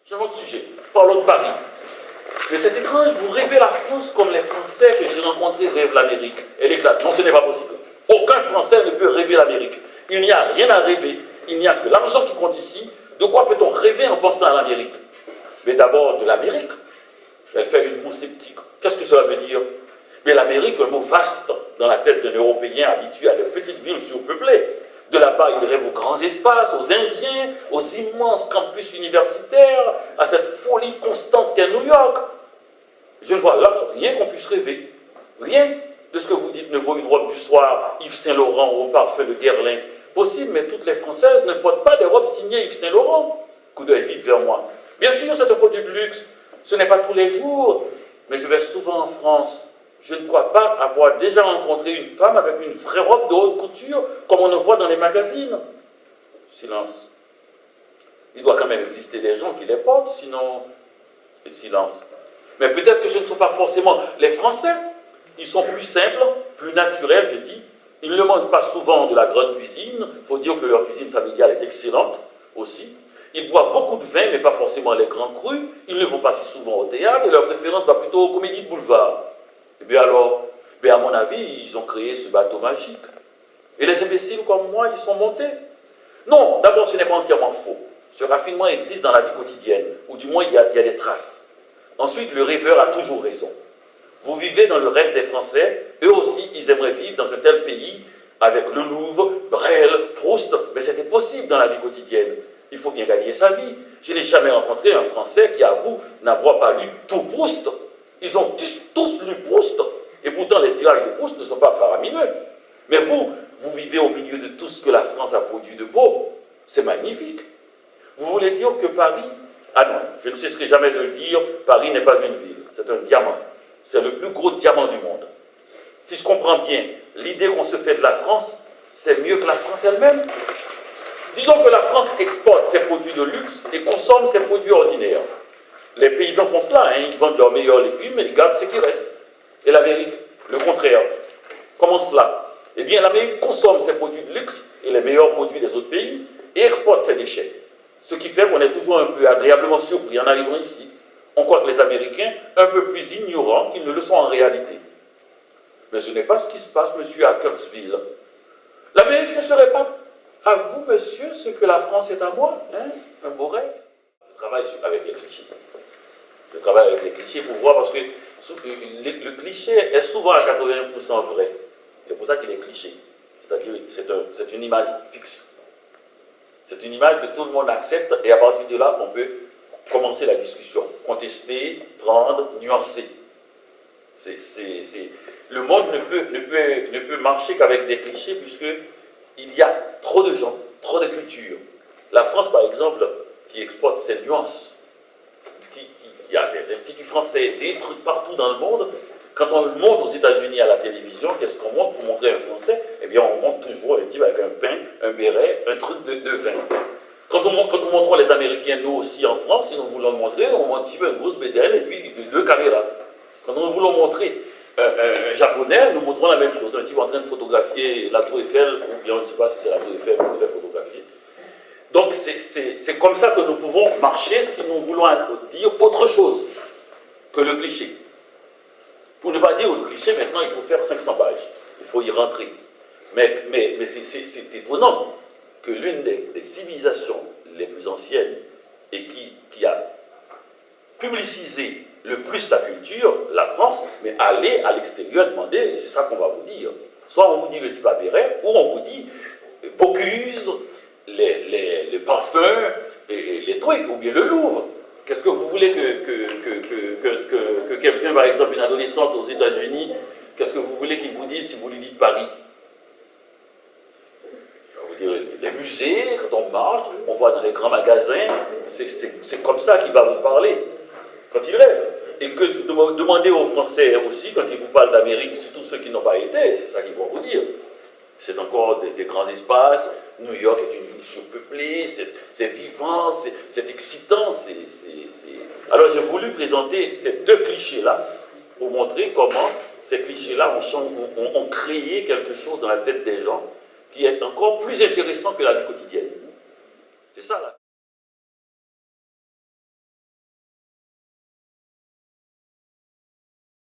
Changeons de sujet. Parlons de Paris. Mais c'est étrange, vous rêvez la France comme les Français que j'ai rencontrés rêvent l'Amérique. Elle éclate. Non, ce n'est pas possible. Aucun Français ne peut rêver l'Amérique. Il n'y a rien à rêver. Il n'y a que l'argent qui compte ici. De quoi peut-on rêver en pensant à l'Amérique? Mais d'abord de l'Amérique. Elle fait une moue sceptique. Qu'est-ce que cela veut dire? Mais l'Amérique, un mot vaste dans la tête d'un Européen habitué à de petites villes surpeuplées. De là-bas, il rêve aux grands espaces, aux Indiens, aux immenses campus universitaires, à cette folie constante qu'est New York. Je ne vois là rien qu'on puisse rêver. Rien de ce que vous dites ne vaut une robe du soir, Yves Saint-Laurent ou un parfum de Guerlain. Possible, mais toutes les Françaises ne portent pas des robes signées Yves Saint-Laurent. Coup d'œil vif vers moi. Bien sûr, c'est un produit de luxe. Ce n'est pas tous les jours, mais je vais souvent en France. Je ne crois pas avoir déjà rencontré une femme avec une vraie robe de haute couture, comme on en voit dans les magazines. Silence. Il doit quand même exister des gens qui les portent, sinon... Et silence. Mais peut-être que ce ne sont pas forcément les Français. Ils sont plus simples, plus naturels, je dis. Ils ne mangent pas souvent de la grande cuisine. Il faut dire que leur cuisine familiale est excellente aussi. Ils boivent beaucoup de vin, mais pas forcément les grands crus. Ils ne vont pas si souvent au théâtre et leur préférence va plutôt aux comédies de boulevard. Eh bien alors, à mon avis, ils ont créé ce bateau magique. Et les imbéciles comme moi, ils sont montés. Non, d'abord, ce n'est pas entièrement faux. Ce raffinement existe dans la vie quotidienne, ou du moins, il y a des traces. Ensuite, le rêveur a toujours raison. Vous vivez dans le rêve des Français, eux aussi, ils aimeraient vivre dans un tel pays, avec le Louvre, Brel, Proust, mais c'était possible dans la vie quotidienne. Il faut bien gagner sa vie. Je n'ai jamais rencontré un Français qui avoue n'avoir pas lu tout Proust. Ils ont tous lu Proust, et pourtant les tirages de Proust ne sont pas faramineux. Mais vous vivez au milieu de tout ce que la France a produit de beau. C'est magnifique. Vous voulez dire que Paris... Ah non, je ne cesserai jamais de le dire, Paris n'est pas une ville, c'est un diamant. C'est le plus gros diamant du monde. Si je comprends bien, l'idée qu'on se fait de la France, c'est mieux que la France elle-même. Disons que la France exporte ses produits de luxe et consomme ses produits ordinaires. Les paysans font cela, hein, ils vendent leurs meilleurs légumes et ils gardent ce qui reste. Et l'Amérique, le contraire. Comment cela? Eh bien, l'Amérique consomme ses produits de luxe et les meilleurs produits des autres pays et exporte ses déchets. Ce qui fait qu'on est toujours un peu agréablement surpris en arrivant ici. On croit que les Américains, un peu plus ignorants qu'ils ne le sont en réalité. Mais ce n'est pas ce qui se passe, monsieur, à Kirksville. L'Amérique ne serait pas à vous, monsieur, ce que la France est à moi, hein? Un beau rêve. Je travaille avec les clichés. Je travaille avec les clichés pour voir, parce que le cliché est souvent à 80% vrai. C'est pour ça qu'il est cliché. C'est-à-dire c'est une image fixe. C'est une image que tout le monde accepte et à partir de là, on peut commencer la discussion. Contester, prendre, nuancer. Le monde ne peut marcher qu'avec des clichés puisqu'il y a trop de gens, trop de cultures. La France, par exemple, qui exporte ses nuances, qui a des instituts français, des trucs partout dans le monde. Quand on le montre aux États-Unis à la télévision, qu'est-ce qu'on montre pour montrer un Français? Eh bien, on montre toujours un type avec un pain, un béret, un truc de vin. Quand nous montrons les Américains, nous aussi en France, si nous voulons montrer, on montre un petit peu une grosse bédaine et puis deux caméras. Quand nous voulons montrer un Japonais, nous montrons la même chose. Un type en train de photographier la Tour Eiffel, ou bien on ne sait pas si c'est la Tour Eiffel qui se fait photographier. Donc, c'est comme ça que nous pouvons marcher si nous voulons dire autre chose que le cliché. Pour ne pas dire le cliché, maintenant, il faut faire 500 pages. Il faut y rentrer. Mais c'est étonnant que l'une des civilisations les plus anciennes et qui a publicisé le plus sa culture, la France, mais aller à l'extérieur demander, et c'est ça qu'on va vous dire. Soit on vous dit le type à béret, ou on vous dit Bocuse, les parfums, et les trucs, ou bien le Louvre. Qu'est-ce que vous voulez que quelqu'un, par exemple, une adolescente aux États-Unis, qu'est-ce que vous voulez qu'il vous dise si vous lui dites Paris? Je vais vous dire, les musées, quand on marche, on voit dans les grands magasins, c'est comme ça qu'il va vous parler, quand il rêve. Et que demandez aux Français aussi, quand ils vous parlent d'Amérique, surtout ceux qui n'ont pas été, c'est ça qu'ils vont vous dire. C'est encore des grands espaces. New York est une ville surpeuplée, c'est vivant, c'est excitant. Alors j'ai voulu présenter ces deux clichés-là pour montrer comment ces clichés-là ont créé quelque chose dans la tête des gens qui est encore plus intéressant que la vie quotidienne. C'est ça là.